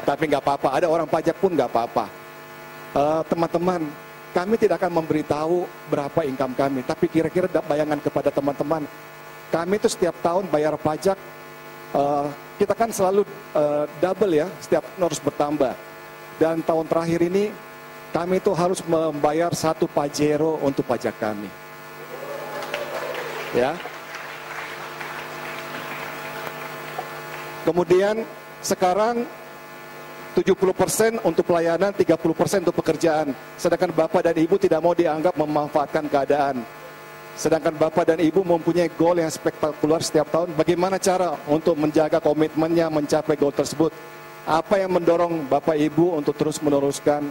Tapi nggak apa-apa, ada orang pajak pun nggak apa-apa. Teman-teman, kami tidak akan memberitahu berapa income kami, tapi kira-kira bayangan kepada teman-teman, kami itu setiap tahun bayar pajak, kita kan selalu double ya, setiap tahun harus bertambah. Dan tahun terakhir ini, kami itu harus membayar 1 pajero untuk pajak kami. Ya. Kemudian sekarang 70% untuk pelayanan, 30% untuk pekerjaan. Sedangkan Bapak dan Ibu tidak mau dianggap memanfaatkan keadaan. Sedangkan Bapak dan Ibu mempunyai goal yang spektakuler setiap tahun. Bagaimana cara untuk menjaga komitmennya mencapai goal tersebut? Apa yang mendorong Bapak Ibu untuk terus meneruskan,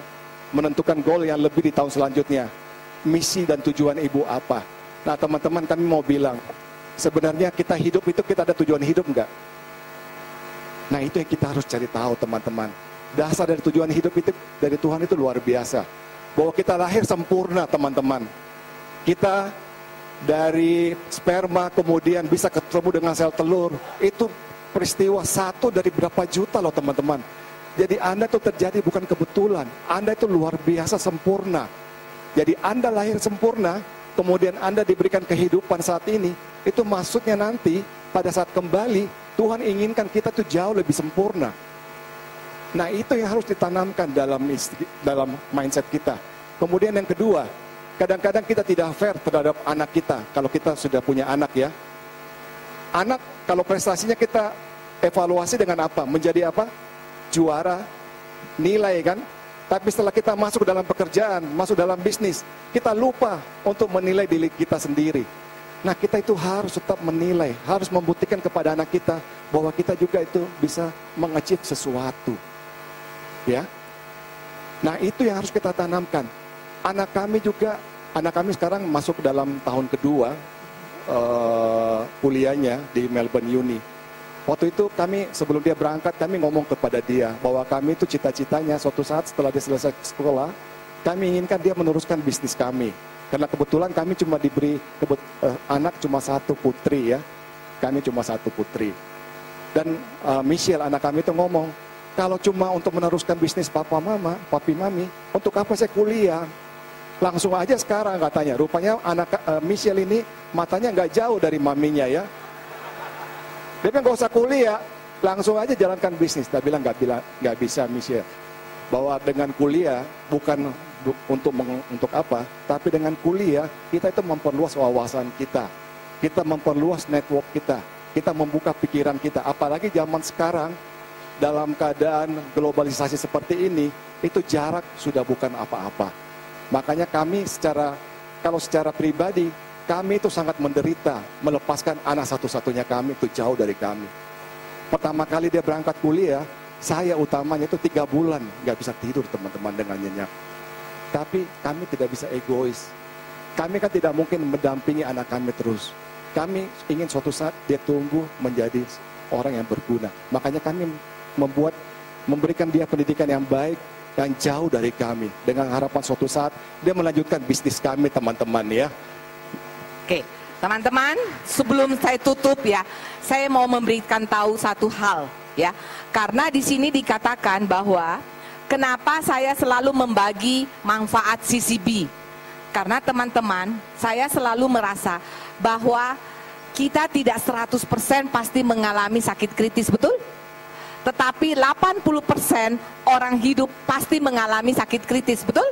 menentukan goal yang lebih di tahun selanjutnya? Misi dan tujuan Ibu apa? Nah teman-teman, kami mau bilang, sebenarnya kita hidup itu kita ada tujuan hidup enggak? Nah itu yang kita harus cari tahu teman-teman. Dasar dari tujuan hidup itu dari Tuhan itu luar biasa. Bahwa kita lahir sempurna teman-teman. Kita dari sperma kemudian bisa ketemu dengan sel telur. Itu peristiwa 1 dari berapa juta loh teman-teman. Jadi Anda itu terjadi bukan kebetulan. Anda itu luar biasa sempurna. Jadi Anda lahir sempurna, kemudian Anda diberikan kehidupan saat ini. Itu maksudnya nanti pada saat kembali Tuhan inginkan kita tuh jauh lebih sempurna. Nah itu yang harus ditanamkan dalam mindset kita. Kemudian yang kedua, kadang-kadang kita tidak fair terhadap anak kita. Kalau kita sudah punya anak ya. Anak kalau prestasinya kita evaluasi dengan apa? Menjadi apa? Juara, nilai kan? Tapi setelah kita masuk dalam pekerjaan, masuk dalam bisnis, kita lupa untuk menilai diri kita sendiri. Nah kita itu harus tetap menilai, harus membuktikan kepada anak kita bahwa kita juga itu bisa mengachieve sesuatu. Ya. Nah itu yang harus kita tanamkan. Anak kami sekarang masuk dalam tahun kedua kuliahnya di Melbourne Uni. Waktu itu kami sebelum dia berangkat kami ngomong kepada dia bahwa kami itu cita-citanya suatu saat setelah dia selesai sekolah, kami inginkan dia meneruskan bisnis kami. Karena kebetulan kami cuma diberi anak cuma 1 putri ya. Kami cuma 1 putri. Dan Michelle anak kami itu ngomong, kalau cuma untuk meneruskan bisnis papi mami, untuk apa saya kuliah? Langsung aja sekarang katanya. Rupanya anak Michelle ini matanya nggak jauh dari maminya ya. Dia bilang nggak usah kuliah, langsung aja jalankan bisnis. Dia bilang nggak bisa Michelle. Bahwa dengan kuliah bukan untuk apa, tapi dengan kuliah kita itu memperluas wawasan kita, kita memperluas network kita membuka pikiran kita. Apalagi zaman sekarang dalam keadaan globalisasi seperti ini, itu jarak sudah bukan apa-apa. Makanya kami kalau secara pribadi, kami itu sangat menderita melepaskan anak satu-satunya kami itu jauh dari kami. Pertama kali dia berangkat kuliah, saya utamanya itu 3 bulan nggak bisa tidur teman-teman dengan nyenyak. Tapi kami tidak bisa egois. Kami kan tidak mungkin mendampingi anak kami terus. Kami ingin suatu saat dia tumbuh menjadi orang yang berguna. Makanya kami memberikan dia pendidikan yang baik, yang jauh dari kami. Dengan harapan suatu saat dia melanjutkan bisnis kami teman-teman ya. Oke, teman-teman, sebelum saya tutup ya, saya mau memberikan tahu satu hal ya. Karena di sini dikatakan bahwa kenapa saya selalu membagi manfaat CCB? Karena teman-teman, saya selalu merasa bahwa kita tidak 100% pasti mengalami sakit kritis, betul? Tetapi 80% orang hidup pasti mengalami sakit kritis, betul?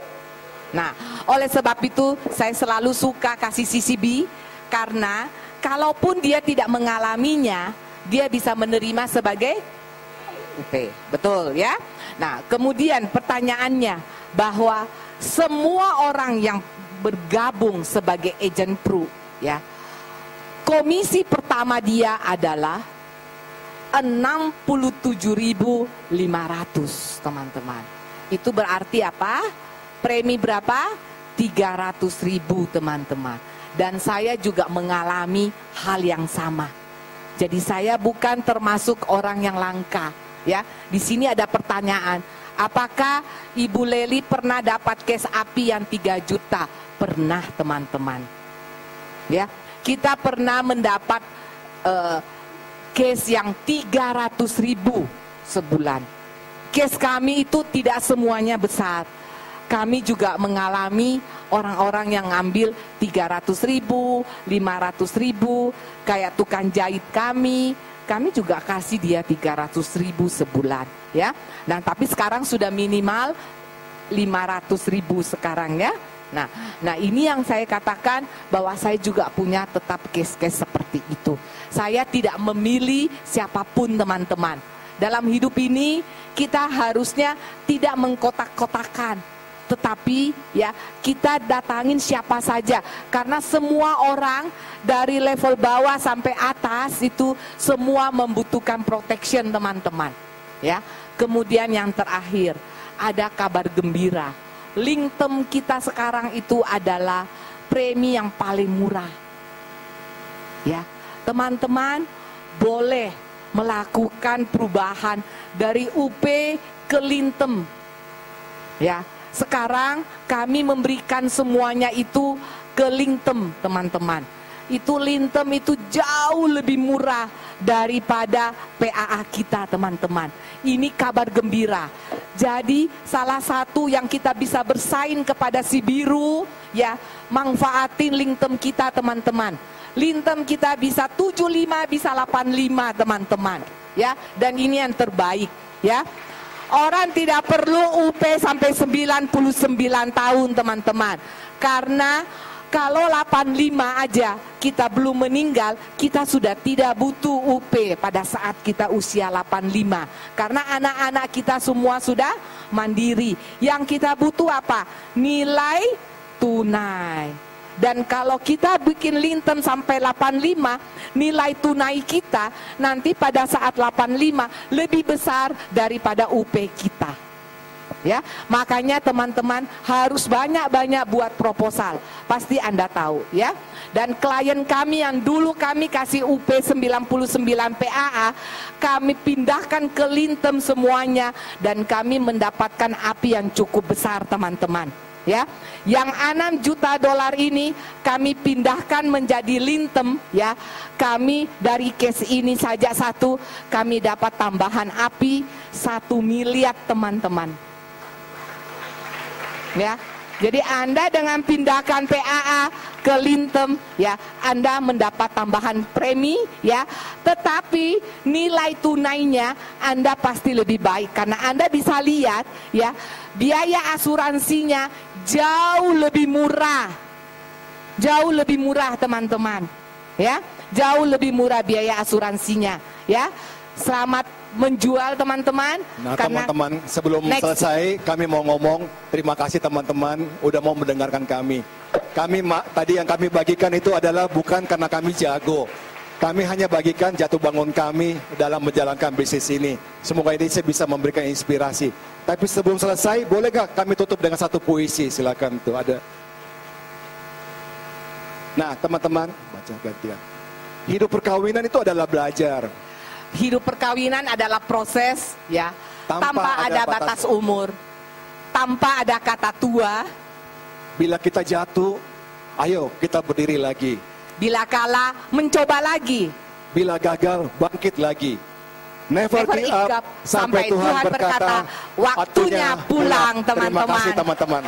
Nah, oleh sebab itu saya selalu suka kasih CCB, karena kalaupun dia tidak mengalaminya, dia bisa menerima sebagai betul ya. Nah, kemudian pertanyaannya bahwa semua orang yang bergabung sebagai agent pro ya, komisi pertama dia adalah 67.500 teman-teman. Itu berarti apa? Premi berapa? 300.000 teman-teman. Dan saya juga mengalami hal yang sama. Jadi saya bukan termasuk orang yang langka. Ya, di sini ada pertanyaan, apakah Ibu Leli pernah dapat case api yang 3 juta? Pernah teman-teman. Ya, kita pernah mendapat case yang 300.000 sebulan. Case kami itu tidak semuanya besar. Kami juga mengalami orang-orang yang ngambil 300.000, 500.000, kayak tukang jahit kami juga kasih dia 300.000 sebulan, ya. Nah, tapi sekarang sudah minimal 500.000 sekarang, ya. Nah ini yang saya katakan bahwa saya juga punya tetap case-case seperti itu. Saya tidak memilih siapapun, teman-teman. Dalam hidup ini kita harusnya tidak mengkotak-kotakan, tetapi ya kita datangin siapa saja, karena semua orang dari level bawah sampai atas itu semua membutuhkan protection, teman-teman, ya. Kemudian yang terakhir, ada kabar gembira. Link term kita sekarang itu adalah premi yang paling murah, ya. Teman-teman boleh melakukan perubahan dari UP ke Lintem, ya. Sekarang kami memberikan semuanya itu ke Lintem, teman-teman. Itu Lintem itu jauh lebih murah daripada PAA kita, teman-teman. Ini kabar gembira. Jadi salah satu yang kita bisa bersaing kepada si biru, ya, manfaatin Lintem kita, teman-teman. Lintem kita bisa 75, bisa 85, teman-teman, ya. Dan ini yang terbaik, ya. Orang tidak perlu UP sampai 99 tahun, teman-teman. Karena kalau 85 aja kita belum meninggal, kita sudah tidak butuh UP pada saat kita usia 85. Karena anak-anak kita semua sudah mandiri. Yang kita butuh apa? Nilai tunai. Dan kalau kita bikin Lintem sampai 85, nilai tunai kita nanti pada saat 85 lebih besar daripada UP kita. Ya, makanya teman-teman harus banyak-banyak buat proposal. Pasti Anda tahu, ya. Dan klien kami yang dulu kami kasih UP 99 PAA, kami pindahkan ke Lintem semuanya dan kami mendapatkan api yang cukup besar, teman-teman. Ya, yang 6 juta dolar ini kami pindahkan menjadi Lintem, ya. Kami dari case ini saja satu, kami dapat tambahan api 1 miliar, teman-teman. Ya, jadi Anda dengan pindahkan PAA ke Lintem, ya, Anda mendapat tambahan premi, ya. Tetapi nilai tunainya Anda pasti lebih baik karena Anda bisa lihat, ya, biaya asuransinya jauh lebih murah. Jauh lebih murah, teman-teman. Ya, jauh lebih murah biaya asuransinya, ya. Selamat menjual, teman-teman. Nah, teman-teman, sebelum selesai kami mau ngomong terima kasih teman-teman udah mau mendengarkan kami. Tadi yang kami bagikan itu adalah bukan karena kami jago. Kami hanya bagikan jatuh bangun kami dalam menjalankan bisnis ini. Semoga ini bisa memberikan inspirasi. Tapi sebelum selesai, boleh gak kami tutup dengan satu puisi? Silakan, tuh ada. Nah, teman-teman, baca gantian. Hidup perkawinan itu adalah belajar. Hidup perkawinan adalah proses, ya. Tanpa ada batas umur, tanpa ada kata tua. Bila kita jatuh, ayo kita berdiri lagi. Bila kalah, mencoba lagi. Bila gagal, bangkit lagi. Never give up sampai Tuhan berkata, waktunya pulang, teman-teman. Terima kasih, teman-teman.